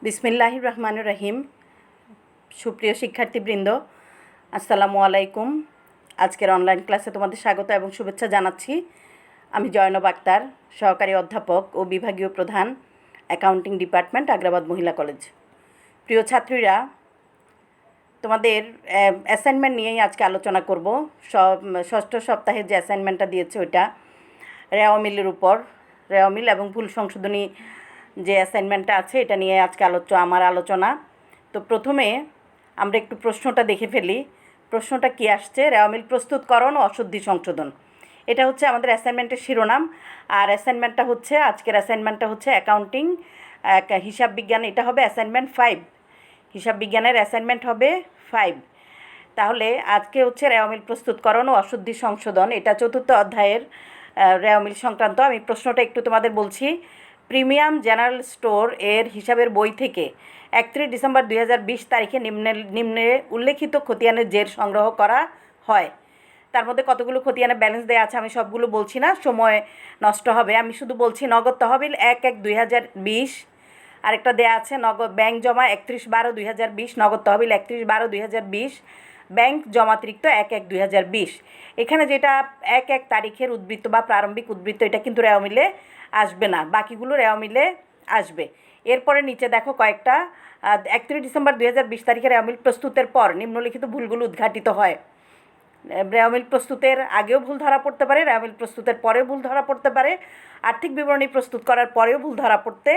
বিসমিল্লাহির রহমানির রহিম। সুপ্রিয় শিক্ষার্থীবৃন্দ, আসসালামু আলাইকুম। আজকের অনলাইন ক্লাসে তোমাদের স্বাগত এবং শুভেচ্ছা জানাচ্ছি। আমি জয়নব আক্তার, সহকারী অধ্যাপক ও বিভাগীয় প্রধান, অ্যাকাউন্টিং ডিপার্টমেন্ট, আগ্রাবাদ মহিলা কলেজ। প্রিয় ছাত্রীরা, তোমাদের অ্যাসাইনমেন্ট নিয়েই আজকে আলোচনা করব। ষষ্ঠ সপ্তাহে যে অ্যাসাইনমেন্টটা দিয়েছে ওইটা রেওয়া মিলের উপর, রেওয়া মিল এবং ভুল সংশোধনী যে অ্যাসাইনমেন্টটা আছে এটা নিয়ে আজকে আমার আলোচনা। তো প্রথমে আমরা একটু প্রশ্নটা দেখে ফেলি। প্রশ্নটা কি আসছে? রেওয়া মিল প্রস্তুতকরণ ও অশুদ্ধি সংশোধন, এটা হচ্ছে আমাদের অ্যাসাইনমেন্টের শিরোনাম। আর অ্যাসাইনমেন্টটা হচ্ছে, আজকের অ্যাসাইনমেন্টটা হচ্ছে অ্যাকাউন্টিং হিসাব বিজ্ঞান। এটা হবে অ্যাসাইনমেন্ট 5, হিসাব বিজ্ঞানের অ্যাসাইনমেন্ট হবে 5। তাহলে আজকে হচ্ছে রেওয়া মিল প্রস্তুতকরণ ও অশুদ্ধি সংশোধন, এটা চতুর্থ অধ্যায়ের রেওয়া মিল সংক্রান্ত। আমি প্রশ্নটা একটু তোমাদের বলছি। প্রিমিয়াম জেনারেল স্টোর এর হিসাবের বই থেকে 31 ডিসেম্বর 2020 তারিখে নিম্নে উল্লেখিত খতিয়ানের জের সংগ্রহ করা হয়। তার মধ্যে কতগুলো খতিয়ানের ব্যালেন্স দেওয়া আছে, আমি সবগুলো বলছি না, সময় নষ্ট হবে। আমি শুধু বলছি নগদ তহবিল 1/1/2020, আরেকটা দেওয়া আছে নগদ ব্যাংক জমা 31/12/2020, নগদ তহবিল 31/12/2020, ব্যাংক জমাতিরিক্ত 1/1/2020। এখানে যেটা 1/1 তারিখের উদ্বৃত্ত বা প্রারম্ভিক উদ্বৃত্ত, এটা কিন্তু রেওয়া মিলে আসবে না, বাকিগুলো রেওয়া মিলে আসবে। এরপরে নিচে দেখো কয়েকটা 31 ডিসেম্বর 2020 তারিখে রেওয়া মিল প্রস্তুতের পর নিম্নলিখিত ভুলগুলো উদ্ঘাটিত হয়। রেওয়া মিল প্রস্তুতের আগেও ভুল ধরা পড়তে পারে, রেওয়া মিল প্রস্তুতের পরেও ভুল ধরা পড়তে পারে, আর্থিক বিবরণী প্রস্তুত করার পরেও ভুল ধরা পড়তে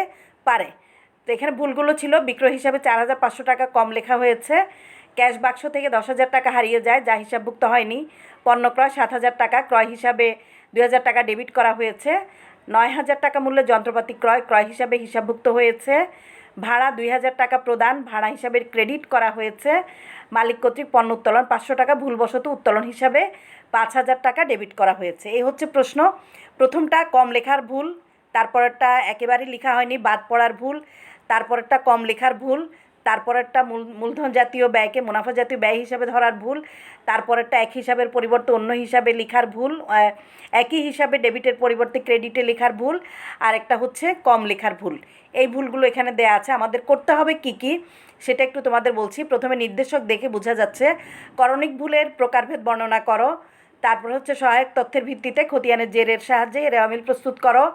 পারে। তো এখানে ভুলগুলো ছিল: বিক্রয় হিসাবে 4,500 টাকা কম লেখা হয়েছে, ক্যাশ বাক্স থেকে 10,000 টাকা হারিয়ে যায় যা হিসাবভুক্ত হয়নি, পণ্য ক্রয় 7,000 টাকা, ক্রয় হিসাবে 2,000 টাকা ডেবিট করা হয়েছে, 9,000 টাকা মূল্যের যন্ত্রপাতি ক্রয়, ক্রয় হিসাবে হিসাবভুক্ত হয়েছে, ভাড়া 2,000 টাকা প্রদান, ভাড়া হিসাবে ক্রেডিট করা হয়েছে, মালিক কর্তৃক পণ্য উত্তোলন 500 টাকা, ভুলবশত উত্তোলন হিসাবে 5,000 টাকা ডেবিট করা হয়েছে। এই হচ্ছে প্রশ্ন। প্রথমটা কম লেখার ভুল, তারপরেরটা একেবারেই লেখা হয়নি বাদ পড়ার ভুল, তারপরেরটা কম লেখার ভুল, তারপরেরটা মূলধন জাতীয় ব্যয়কে মুনাফা জাতীয় ব্যয় হিসাবে ধরার ভুল, তারপরেরটা এক হিসাবের পরিবর্তে অন্য হিসাবে লেখার ভুল, একই হিসাবে ডেবিটের পরিবর্তে ক্রেডিটে লেখার ভুল, আর একটা হচ্ছে কম লেখার ভুল। এই ভুলগুলো এখানে দেয়া আছে। আমাদের করতে হবে কি কি সেটা একটু তোমাদের বলছি। প্রথমে নির্দেশক দেখে বোঝা যাচ্ছে। করণিক ভুলের প্রকারভেদ বর্ণনা করো। তারপর হচ্ছে সহায়ক তথ্যের ভিত্তিতে খতিয়ানের জেরের সাহায্যে রেওয়া মিল প্রস্তুত করো।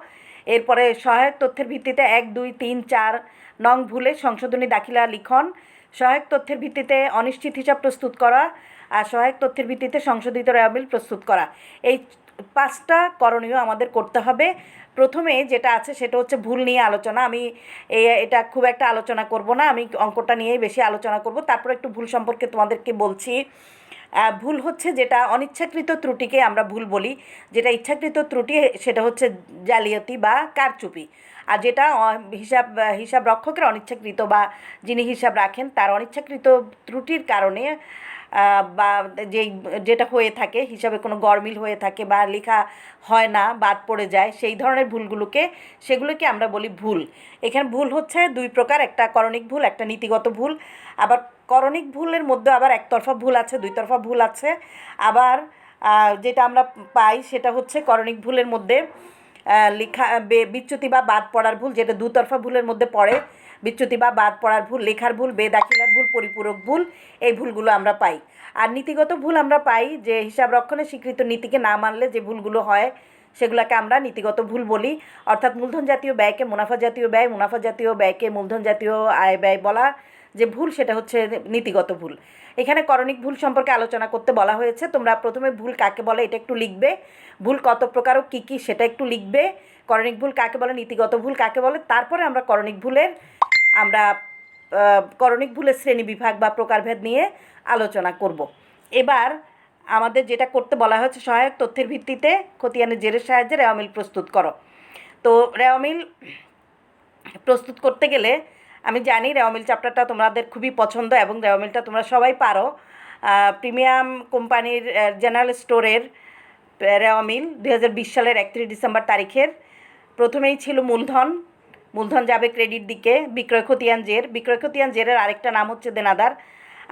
এরপরে সহায়ক তথ্যের ভিত্তিতে 1, 2, 3, 4 নং ভুলে সংশোধনী দাখিলা লিখন। সহায়ক তথ্যের ভিত্তিতে অনিশ্চিত হিসাব প্রস্তুত করা, আর সহায়ক তথ্যের ভিত্তিতে সংশোধিত রেওয়া মিল প্রস্তুত করা। এই 5টা করণীয় আমাদের করতে হবে। প্রথমে যেটা আছে সেটা হচ্ছে ভুল নিয়ে আলোচনা। আমি এটা খুব একটা আলোচনা করব না, আমি অঙ্কটা নিয়েই বেশি আলোচনা করব। তারপর একটু ভুল সম্পর্কে তোমাদেরকে বলছি। ভুল হচ্ছে যেটা অনিচ্ছাকৃত ত্রুটিকে আমরা ভুল বলি, যেটা ইচ্ছাকৃত ত্রুটি সেটা হচ্ছে জালিয়াতি বা কারচুপি, আর যেটা হিসাব রক্ষকের অনিচ্ছাকৃত বা যিনি হিসাব রাখেন তার অনিচ্ছাকৃত ত্রুটির কারণে বা যেটা হয়ে থাকে, হিসাবে কোনো গরমিল হয়ে থাকে বা লেখা হয় না, বাদ পড়ে যায়, সেই ধরনের সেগুলোকে আমরা বলি ভুল। এখানে ভুল হচ্ছে 2 প্রকার, একটা করণিক ভুল, একটা নীতিগত ভুল। আবার করণিক ভুলের মধ্যে আবার একতরফা ভুল আছে, 2 তরফা ভুল আছে। আবার যেটা আমরা পাই সেটা হচ্ছে করণিক ভুলের মধ্যে লেখা বিচ্যুতি বা বাদ পড়ার ভুল, যেটা 2 তরফা ভুলের মধ্যে পড়ে। বিচ্যুতি বা বাদ পড়ার ভুল, লেখার ভুল, বেদাখিলার ভুল, পরিপূরক ভুল, এই ভুলগুলো আমরা পাই। আর নীতিগত ভুল আমরা পাই যে হিসাব রক্ষণের স্বীকৃত নীতিকে না মানলে যে ভুলগুলো হয় সেগুলোকে আমরা নীতিগত ভুল বলি। অর্থাৎ মূলধন জাতীয় ব্যয়কে মুনাফা জাতীয় ব্যয়, মুনাফা জাতীয় ব্যয়কে মূলধন জাতীয় আয় ব্যয় বলা যে ভুল, সেটা হচ্ছে নীতিগত ভুল। এখানে করণিক ভুল সম্পর্কে আলোচনা করতে বলা হয়েছে। তোমরা প্রথমে ভুল কাকে বলে এটা একটু লিখবে, ভুল কত প্রকার ও কী কী সেটা একটু লিখবে, করণিক ভুল কাকে বলে, নীতিগত ভুল কাকে বলে, তারপরে আমরা করণিক ভুলের শ্রেণী বিভাগ বা প্রকারভেদ নিয়ে আলোচনা করব। এবার আমাদের যেটা করতে বলা হয়েছে, সহায়ক তথ্যের ভিত্তিতে খতিয়ানের জেরের সাহায্যে রেওয়া মিল প্রস্তুত করো। তো রেওয়া মিল প্রস্তুত করতে গেলে, আমি জানি রেওয়া মিল চ্যাপ্টারটা তোমাদের খুবই পছন্দ এবং রেওয়া মিলটা তোমরা সবাই পারো। প্রিমিয়াম কোম্পানির জেনারেল স্টোরের রেওয়া মিল 2020 সালের 31 ডিসেম্বর তারিখের প্রথমেই ছিল মূলধন যাবে ক্রেডিট দিকে, বিক্রয় খতিয়ান জের। বিক্রয় খতিয়ান জেরের আরেকটা নাম হচ্ছে দেনাদার।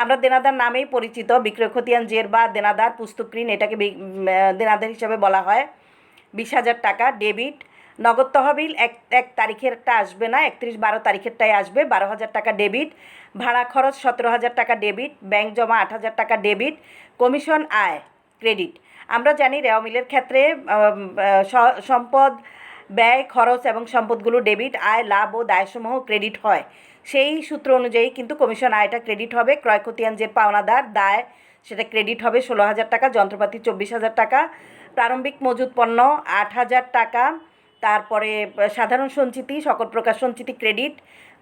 আমরা দেনাদার নামেই পরিচিত। বিক্রয় খতিয়ান জের বা দেনাদার, পুস্তক ঋণ, এটাকে দেনাদার হিসাবে বলা হয়। 20,000 টাকা ডেবিট, নগদ তহবিল এক তারিখেরটা আসবে না, 31/12 তারিখেরটাই আসবে। 12,000 টাকা ডেবিট, ভাড়া খরচ 17,000 টাকা ডেবিট, ব্যাংক জমা 8,000 টাকা ডেবিট, কমিশন আয় ক্রেডিট। আমরা জানি রেওয়া মিলের ক্ষেত্রে সম্পদ ব্যয় খরচ এবং সম্পদগুলো ডেবিট, আয় লাভ ও দায়সমূহ ক্রেডিট হয়। সেই সূত্র অনুযায়ী কিন্তু কমিশন আয়টা ক্রেডিট হবে। ক্রয় খতিয়ান যে পাওনাদার দায় সেটা ক্রেডিট হবে 16,000 টাকা, যন্ত্রপাতি 24,000 টাকা, প্রারম্ভিক মজুত পণ্য 8,000 টাকা, তারপরে সাধারণ সঞ্চিতি সকল প্রকার সঞ্চিতি ক্রেডিট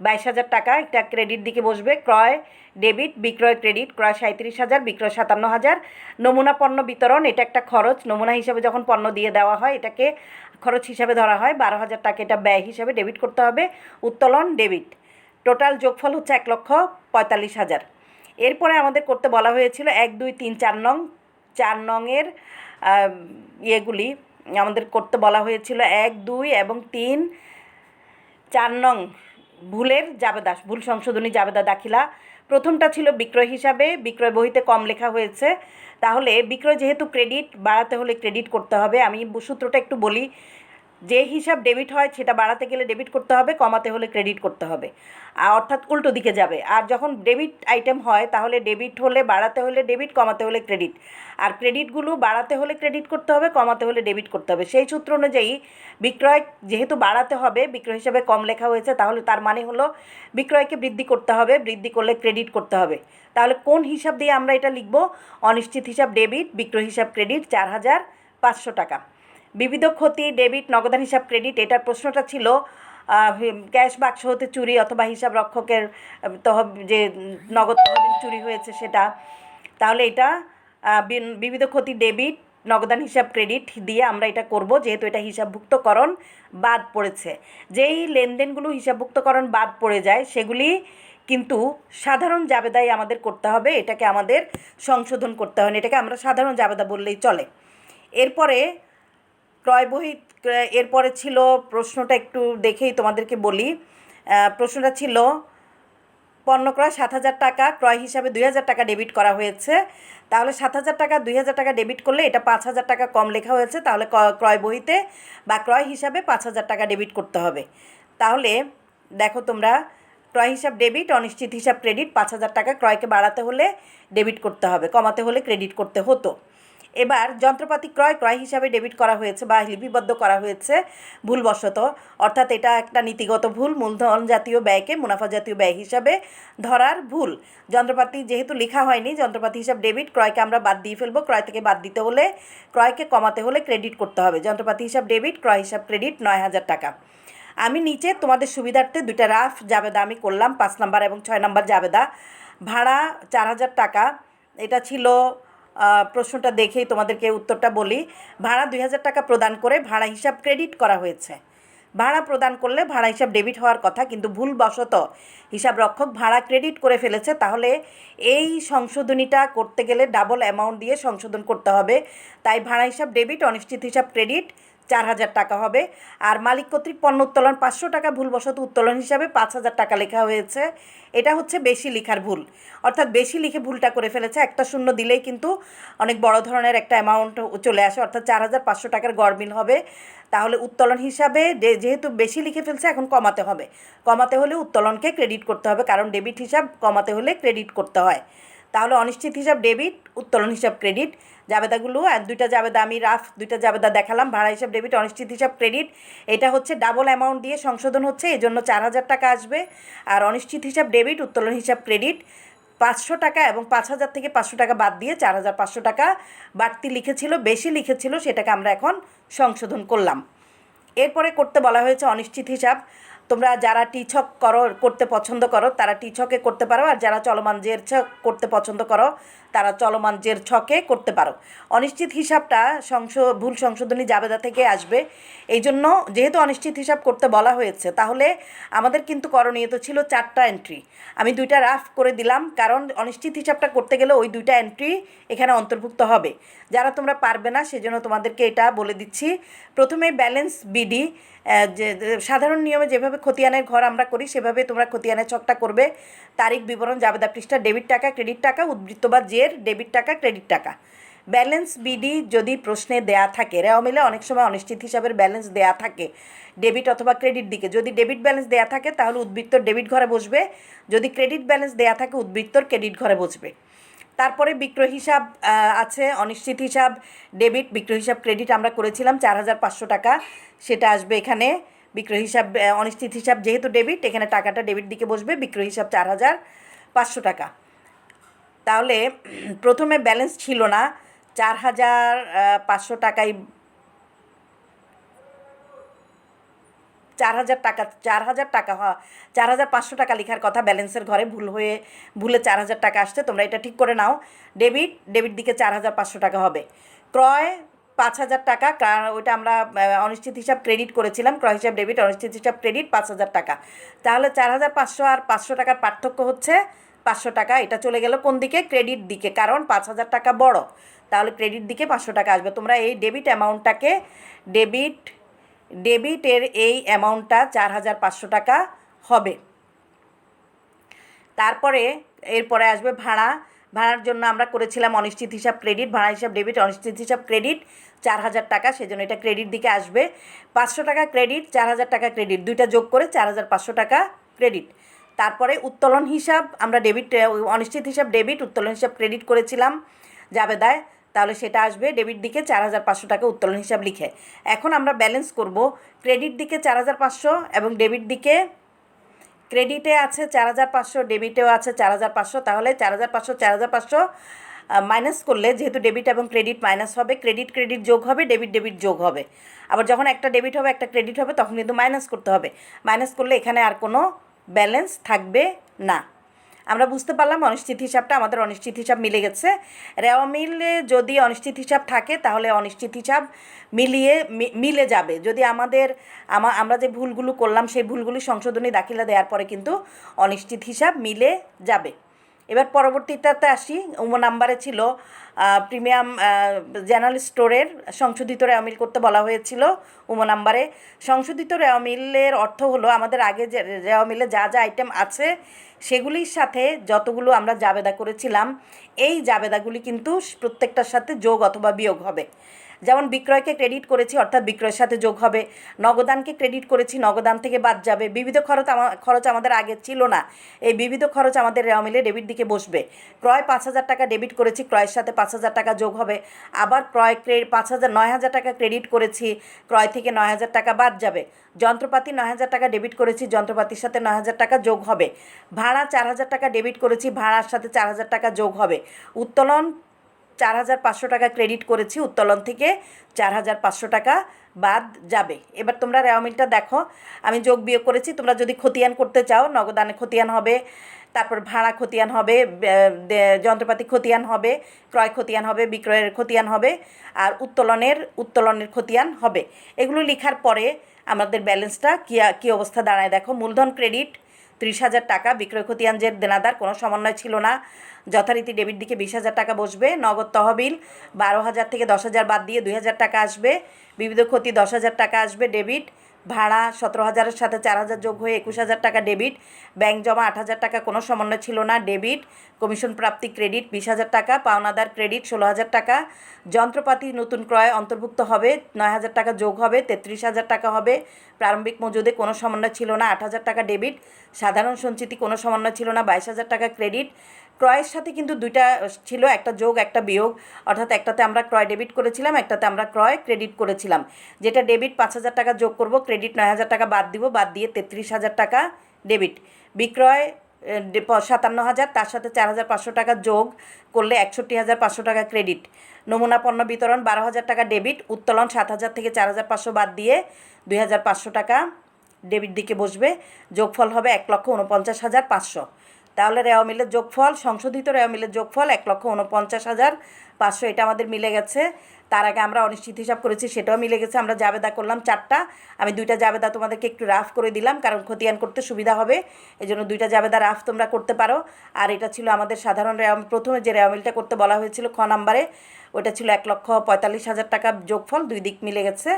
22,000 টাকা, এটা ক্রেডিট দিকে বসবে। ক্রয় ডেবিট, বিক্রয় ক্রেডিট, ক্রয় 37,000, বিক্রয় 57,000। নমুনা পণ্য বিতরণ, এটা একটা খরচ, নমুনা হিসাবে যখন পণ্য দিয়ে দেওয়া হয় এটাকে খরচ হিসাবে ধরা হয়। 12,000 টাকা এটা ব্যয় হিসাবে ডেবিট করতে হবে। উত্তোলন ডেবিট। টোটাল যোগফল হচ্ছে 1,45,000। এরপরে আমাদের করতে বলা হয়েছিল 1, 2, 3, 4 নং। 4 নংয়ের ইয়েগুলি আমাদের করতে বলা হয়েছিল 1, 2 এবং 3, 4 নং ভুলের জাবেদা, ভুল সংশোধনী জাবেদা দাখিলা। প্রথমটা ছিল বিক্রয় হিসাবে, বিক্রয় বহিতে কম লেখা হয়েছে, তাহলে বিক্রয় যেহেতু ক্রেডিট, বাড়াতে হলে ক্রেডিট করতে হবে। আমি সূত্রটা একটু বলি, যে হিসাব ডেবিট হয় সেটা বাড়াতে গেলে ডেবিট করতে হবে, কমাতে হলে ক্রেডিট করতে হবে, অর্থাৎ উল্টো দিকে যাবে। আর যখন ডেবিট আইটেম হয় তাহলে ডেবিট হলে বাড়াতে হলে ডেবিট, কমাতে হলে ক্রেডিট। আর ক্রেডিটগুলো বাড়াতে হলে ক্রেডিট করতে হবে, কমাতে হলে ডেবিট করতে হবে। সেই সূত্র অনুযায়ী বিক্রয় যেহেতু বাড়াতে হবে, বিক্রয় হিসাবে কম লেখা হয়েছে, তাহলে তার মানে হলো বিক্রয়কে বৃদ্ধি করতে হবে, বৃদ্ধি করলে ক্রেডিট করতে হবে। তাহলে কোন হিসাব দিয়ে আমরা এটা লিখব? অনিশ্চিত হিসাব ডেবিট, বিক্রয় হিসাব ক্রেডিট 4,500 টাকা। বিবিধ ক্ষতি ডেবিট, নগদান হিসাব ক্রেডিট। এটার প্রশ্নটা ছিল ক্যাশ বাক্স হতে চুরি অথবা হিসাব রক্ষকের যে নগদ তহবিল চুরি হয়েছে সেটা। তাহলে এটা বিবিধ ক্ষতি ডেবিট, নগদান হিসাব ক্রেডিট দিয়ে আমরা এটা করব, যেহেতু এটা হিসাবভুক্তকরণ বাদ পড়েছে। যেই লেনদেনগুলো হিসাবভুক্তকরণ বাদ পড়ে যায় সেগুলি কিন্তু সাধারণ জাবেদাই আমাদের করতে হবে, এটাকে আমাদের সংশোধন করতে হয়, এটাকে আমরা সাধারণ জাবেদা বললেই চলে। এরপরে ক্রয় বহি, এরপরে ছিল প্রশ্নটা একটু দেখেই তোমাদেরকে বলি। প্রশ্নটা ছিল পণ্য ক্রয় 7,000 টাকা, ক্রয় হিসাবে 2,000 টাকা ডেবিট করা হয়েছে। তাহলে 7,000 টাকা 2,000 টাকা ডেবিট করলে এটা 5,000 টাকা কম লেখা হয়েছে, তাহলে ক্রয় বহিতে বা ক্রয় হিসাবে 5,000 টাকা ডেবিট করতে হবে। তাহলে দেখো তোমরা, ক্রয় হিসাব ডেবিট, অনিশ্চিত হিসাব ক্রেডিট। 5,000 টাকা ক্রয়কে বাড়াতে হলে ডেবিট করতে হবে, কমাতে হলে ক্রেডিট করতে হতো। এবার যন্ত্রপাতি ক্রয়, ক্রয় হিসাবে ডেবিট করা হয়েছে বা লিপিবদ্ধ করা হয়েছে ভুলবশত, অর্থাৎ এটা একটা নীতিগত ভুল। মূলধন জাতীয় ব্যয়কে মুনাফা জাতীয় ব্যয় হিসাবে ধরার ভুল। যন্ত্রপাতি যেহেতু লেখা হয়নি, যন্ত্রপাতি হিসাব ডেবিট, ক্রয়কে আমরা বাদ দিয়ে ফেলবো। ক্রয় থেকে বাদ দিতে হলে ক্রয়কে কমাতে হলে ক্রেডিট করতে হবে। যন্ত্রপাতি হিসাব ডেবিট, ক্রয় হিসাব ক্রেডিট 9,000 টাকা। আমি নিচে তোমাদের সুবিধার্থে দুইটা রাফ জাবেদা আমি করলাম, 5 নাম্বার এবং 6 নাম্বার জাবেদা। ভাড়া 4,000 টাকা, এটা ছিল প্রশ্নটা দেখেই তোমাদেরকে উত্তরটা বলি। ভাড়া 2,000 টাকা প্রদান করে ভাড়া হিসাব ক্রেডিট করা হয়েছে। ভাড়া প্রদান করলে ভাড়া হিসাব ডেবিট হওয়ার কথা, কিন্তু ভুলবশত হিসাব রক্ষক ভাড়া ক্রেডিট করে ফেলেছে। তাহলে এই সংশোধনীটা করতে গেলে ডাবল অ্যামাউন্ট দিয়ে সংশোধন করতে হবে। তাই ভাড়া হিসাব ডেবিট, অনিশ্চিত হিসাব ক্রেডিট 4,000 টাকা হবে। আর মালিক কর্তৃক পণ্য উত্তোলন 500 টাকা, ভুলবশত উত্তোলন হিসাবে 5,000 টাকা লেখা হয়েছে। এটা হচ্ছে বেশি লেখার ভুল, অর্থাৎ বেশি লিখে ভুলটা করে ফেলেছে। একটা শূন্য দিলেই কিন্তু অনেক বড় ধরনের একটা অ্যামাউন্ট চলে আসে, অর্থাৎ 4,500 টাকার গড়মিল হবে। তাহলে উত্তোলন হিসাবে যেহেতু বেশি লিখে ফেলছে, এখন কমাতে হবে। কমাতে হলে উত্তোলনকে ক্রেডিট করতে হবে, কারণ ডেবিট হিসাব কমাতে হলে ক্রেডিট করতে হয়। তাহলে অনিশ্চিত হিসাব ডেবিট, উত্তোলন হিসাব ক্রেডিট। জাবেদাগুলো আর দুইটা জাবেদা আমি রাফ দুইটা জাবেদা দেখালাম। ভাড়া হিসাব ডেবিট, অনিশ্চিত হিসাব ক্রেডিট, এটা হচ্ছে ডাবল অ্যামাউন্ট দিয়ে সংশোধন হচ্ছে, এই জন্য 4,000 টাকা আসবে। আর অনিশ্চিত হিসাব ডেবিট, উত্তোলন হিসাব ক্রেডিট 500 টাকা, এবং 5,000 থেকে 500 টাকা বাদ দিয়ে 4,500 টাকা বাড়তি লিখেছিল, বেশি লিখেছিল, সেটাকে আমরা এখন সংশোধন করলাম। এরপরে করতে বলা হয়েছে অনিশ্চিত হিসাব। তোমরা যারা টিছক করতে পছন্দ করো তারা টিছকে করতে পারো, আর যারা চলমান জের ছক করতে পছন্দ করো তারা চলমান জের ছকে করতে পারো। অনিশ্চিত হিসাবটা ভুল সংশোধনী জাবেদা থেকে আসবে। এই জন্য যেহেতু অনিশ্চিত হিসাব করতে বলা হয়েছে, তাহলে আমাদের কিন্তু করণীয় তো ছিল 4টা এন্ট্রি। আমি 2টা রাফ করে দিলাম, কারণ অনিশ্চিত হিসাবটা করতে গেলে ওই 2টা এন্ট্রি এখানে অন্তর্ভুক্ত হবে। যারা তোমরা পারবে না সেজন্য তোমাদেরকে এটা বলে দিচ্ছি। প্রথমে ব্যালেন্স বিডি, যে সাধারণ নিয়মে যেভাবে খতিয়ানের ঘর আমরা করি সেভাবে তোমরা খতিয়ানের ছকটা করবে। তারিখ বিবরণ জাবেদা পৃষ্ঠা, ডেবিট টাকা ক্রেডিট টাকা, উদ্বৃত্ত বা জের ডেবিট টাকা ক্রেডিট টাকা। ব্যালেন্স বিডি যদি প্রশ্নে দেয়া থাকে, রেওয়া মিলে অনেক সময় অনিশ্চিত হিসাবের ব্যালেন্স দেয়া থাকে ডেবিট অথবা ক্রেডিট দিকে। যদি ডেবিট ব্যালেন্স দেয়া থাকে তাহলে উদ্বৃত্তর ডেবিট ঘরে বসবে, যদি ক্রেডিট ব্যালেন্স দেয়া থাকে উদ্বৃত্তর ক্রেডিট ঘরে বসবে। তারপরে বিক্রয় হিসাব আছে, অনিশ্চিত হিসাব ডেবিট, বিক্রয় হিসাব ক্রেডিট আমরা করেছিলাম 4,500 টাকা, সেটা আসবে এখানে। বিক্রয় হিসাব অনিশ্চিত হিসাব যেহেতু ডেবিট, এখানে টাকাটা ডেবিট দিকে বসবে, বিক্রয় হিসাব 4,500 টাকা। তাহলে প্রথমে ব্যালেন্স ছিল না, 4,500 টাকাই 4,000 টাকা, 4,000 টাকা, 4,500 টাকা লেখার কথা ব্যালেন্সের ঘরে, ভুলে 4,000 টাকা আসছে, তোমরা এটা ঠিক করে নাও। ডেবিট দিকে 4,500 টাকা হবে। ক্রয় 5,000 টাকা, কারণ ওইটা আমরা অনিশ্চিত হিসাব ক্রেডিট করেছিলাম, ক্রয় হিসাব ডেবিট, অনিশ্চিত হিসাব ক্রেডিট 5,000 টাকা। তাহলে 4,500 আর 500 টাকার পার্থক্য হচ্ছে 500 টাকা। এটা চলে গেল কোন দিকে? ক্রেডিট দিকে, কারণ 5,000 টাকা বড়, তাহলে ক্রেডিট দিকে 500 টাকা আসবে। তোমরা এই ডেবিট অ্যামাউন্টটাকে ডেবিটের এই অ্যামাউন্টটা 4,500 টাকা হবে। তারপরে এরপরে আসবে ভাড়ার জন্য আমরা করেছিলাম অনিশ্চিত হিসাব ক্রেডিট, ভাড়া হিসাব ডেবিট, অনিশ্চিত হিসাব ক্রেডিট 4,000 টাকা, সেজন্য এটা ক্রেডিট দিকে আসবে। 500 টাকা ক্রেডিট, 4,000 টাকা ক্রেডিট, দুইটা যোগ করে 4,500 টাকা ক্রেডিট। তারপরে উত্তোলন হিসাব আমরা অনিশ্চিত হিসাব ডেবিট, উত্তোলন হিসাব ক্রেডিট করেছিলাম জাবেদায়, তাহলে সেটা আসবে ডেবিট দিকে 4,500 টাকা উত্তোলন হিসাব লিখে। এখন আমরা ব্যালেন্স করব, ক্রেডিট দিকে 4,500 এবং ডেবিট দিকে, ক্রেডিটে আছে 4,500, ডেবিটেও আছে 4,500, তাহলে 4,500 মাইনাস করলে, যেহেতু ডেবিট এবং ক্রেডিট মাইনাস হবে, ক্রেডিট যোগ হবে, ডেবিট যোগ হবে। আবার যখন একটা ডেবিট হবে একটা ক্রেডিট হবে তখন কিন্তু মাইনাস করতে হবে, মাইনাস করলে এখানে আর কোনো ব্যালেন্স থাকবে না। আমরা বুঝতে পারলাম অনিশ্চিত হিসাবটা আমাদের অনিশ্চিত হিসাব মিলে গেছে। রেওয়া মিলে যদি অনিশ্চিত হিসাব থাকে তাহলে অনিশ্চিত হিসাব মিলে যাবে। যদি আমরা যে ভুলগুলো করলাম সেই ভুলগুলি সংশোধনী দাখিলা দেওয়ার পরে কিন্তু অনিশ্চিত হিসাব মিলে যাবে। এবার পরবর্তীটাতে আসি। নাম্বারে ছিল প্রিমিয়াম জেনারেল স্টোরের সংশোধিত রেওয়া মিল করতে বলা হয়েছিল। নাম্বারে সংশোধিত রেওয়া মিলের অর্থ হলো আমাদের আগে যে রেওয়া মিলে যা আইটেম আছে সেগুলির সাথে যতগুলো আমরা জাবেদা করেছিলাম এই জাবেদাগুলি কিন্তু প্রত্যেকটার সাথে যোগ অথবা বিয়োগ হবে। যেমন বিক্রয়কে ক্রেডিট করেছি অর্থাৎ বিক্রয়ের সাথে যোগ হবে, নগদানকে ক্রেডিট করেছি নগদান থেকে বাদ যাবে, বিবিধ খরচ আমাদের আগে ছিল না, এই বিবিধ খরচ আমাদের রেওয়া মিলে ডেবিট দিকে বসবে। ক্রয় 5,000 টাকা ডেবিট করেছি, ক্রয়ের সাথে 5,000 টাকা যোগ হবে। আবার 9,000 টাকা ক্রেডিট করেছি, ক্রয় থেকে 9,000 টাকা বাদ যাবে। যন্ত্রপাতি 9,000 টাকা ডেবিট করেছি, যন্ত্রপাতির সাথে 9,000 টাকা যোগ হবে। ভাড়া 4,000 টাকা ডেবিট করেছি, ভাড়ার সাথে 4,000 টাকা যোগ হবে। উত্তোলন 4,500 টাকা ক্রেডিট করেছি, উত্তোলন থেকে 4,500 টাকা বাদ যাবে। এবার তোমরা রেওয়া মিলটা দেখো, আমি যোগ বিয়োগ করেছি। তোমরা যদি খতিয়ান করতে চাও, নগদানে খতিয়ান হবে, তারপর ভাড়া খতিয়ান হবে, যন্ত্রপাতি খতিয়ান হবে, ক্রয় খতিয়ান হবে, বিক্রয়ের খতিয়ান হবে, আর উত্তোলনের খতিয়ান হবে। এগুলো লেখার পরে আমাদের ব্যালেন্সটা কী অবস্থা দাঁড়ায় দেখো। মূলধন ক্রেডিট 30,000 টাকা, বিক্রয় খতিয়ান যে দেনাদার কোনো সমন্বয় ছিল না, যথারীতি ডেবিট দিকে 20,000 টাকা বসবে। নগদ তহবিল 12,000 থেকে 10,000 বাদ দিয়ে 2,000 টাকা আসবে। বিবিধ ক্ষতি 10,000 টাকা আসবে ডেবিট। ভাড়া 17,000-এর সাথে 4,000 যোগ হয়ে 21,000 টাকা ডেবিট। ব্যাংক জমা 8,000 টাকা কোনো সমন্বয় ছিল না ডেবিট। কমিশন প্রাপ্তি ক্রেডিট 20,000 টাকা, পাওনাদার ক্রেডিট 16,000 টাকা। যন্ত্রপাতি নতুন ক্রয় অন্তর্ভুক্ত হবে, 9,000 টাকা যোগ হবে, 33,000 টাকা হবে। প্রারম্ভিক মজুদে কোনো সমন্বয় ছিল না, 8,000 টাকা ডেবিট। সাধারণ সঞ্চিতি কোনো সমন্বয় ছিল না, 22,000 টাকা ক্রেডিট। ক্রয়ের সাথে কিন্তু দুইটা ছিল, একটা যোগ একটা বিয়োগ, অর্থাৎ একটাতে আমরা ক্রয় ডেবিট করেছিলাম, একটাতে আমরা ক্রয় ক্রেডিট করেছিলাম। যেটা ডেবিট 5,000 টাকা যোগ করব, ক্রেডিট 9,000 টাকা বাদ দিব, বাদ দিয়ে 33,000 টাকা ডেবিট। বিক্রয় 57,000, তার সাথে 4,500 টাকা যোগ করলে 61,500 টাকা ক্রেডিট। নমুনা পণ্য বিতরণ 12,000 টাকা ডেবিট। উত্তোলন 7,000 থেকে 4,500 বাদ দিয়ে 2,500 টাকা ডেবিট দিকে বসবে। যোগফল হবে 1,49,500। তাহলে রেওয়া মিলের যোগফল, সংশোধিত রেওয়া মিলের যোগফল 1,49,500, এটা আমাদের মিলে গেছে। তার আগে আমরা অনিশ্চিত হিসাব করেছি, সেটাও মিলে গেছে। আমরা জাবেদা করলাম 4টা, আমি 2টা জাবেদা তোমাদেরকে একটু রাফ করে দিলাম কারণ খতিয়ান করতে সুবিধা হবে, এই জন্য 2টা জাবেদা রাফ তোমরা করতে পারো। আর এটা ছিল আমাদের সাধারণ প্রথমে যে রেওয়া মিলটা করতে বলা হয়েছিল খ নাম্বারে, ওটা ছিল 1,45,000 টাকা যোগফল, 2 দিক মিলে গেছে।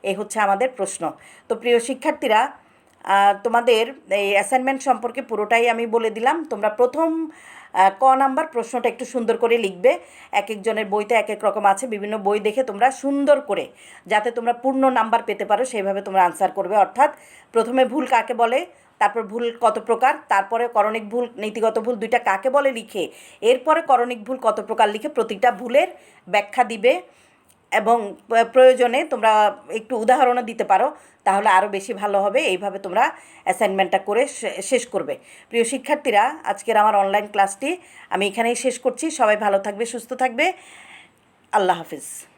এই হচ্ছে আমাদের প্রশ্ন। তো প্রিয় শিক্ষার্থীরা, তোমাদের এই অ্যাসাইনমেন্ট সম্পর্কে পুরোটাই আমি বলে দিলাম। তোমরা প্রথম ক নাম্বার প্রশ্নটা একটু সুন্দর করে লিখবে। এক একজনের বইতে এক এক রকম আছে, বিভিন্ন বই দেখে তোমরা সুন্দর করে, যাতে তোমরা পূর্ণ নাম্বার পেতে পারো সেইভাবে তোমরা আনসার করবে। অর্থাৎ প্রথমে ভুল কাকে বলে, তারপর ভুল কত প্রকার, তারপরে করণিক ভুল, নীতিগত ভুল দুইটা কাকে বলে লিখে, এরপরে করণিক ভুল কত প্রকার লিখে প্রতিটা ভুলের ব্যাখ্যা দিবে। এবং প্রয়োজনে তোমরা একটু উদাহরণও দিতে পারো, তাহলে আরও বেশি ভালো হবে। এইভাবে তোমরা অ্যাসাইনমেন্টটা করে শেষ করবে। প্রিয় শিক্ষার্থীরা, আজকের আমার অনলাইন ক্লাসটি আমি এখানেই শেষ করছি। সবাই ভালো থাকবে, সুস্থ থাকবে। আল্লাহ হাফিজ।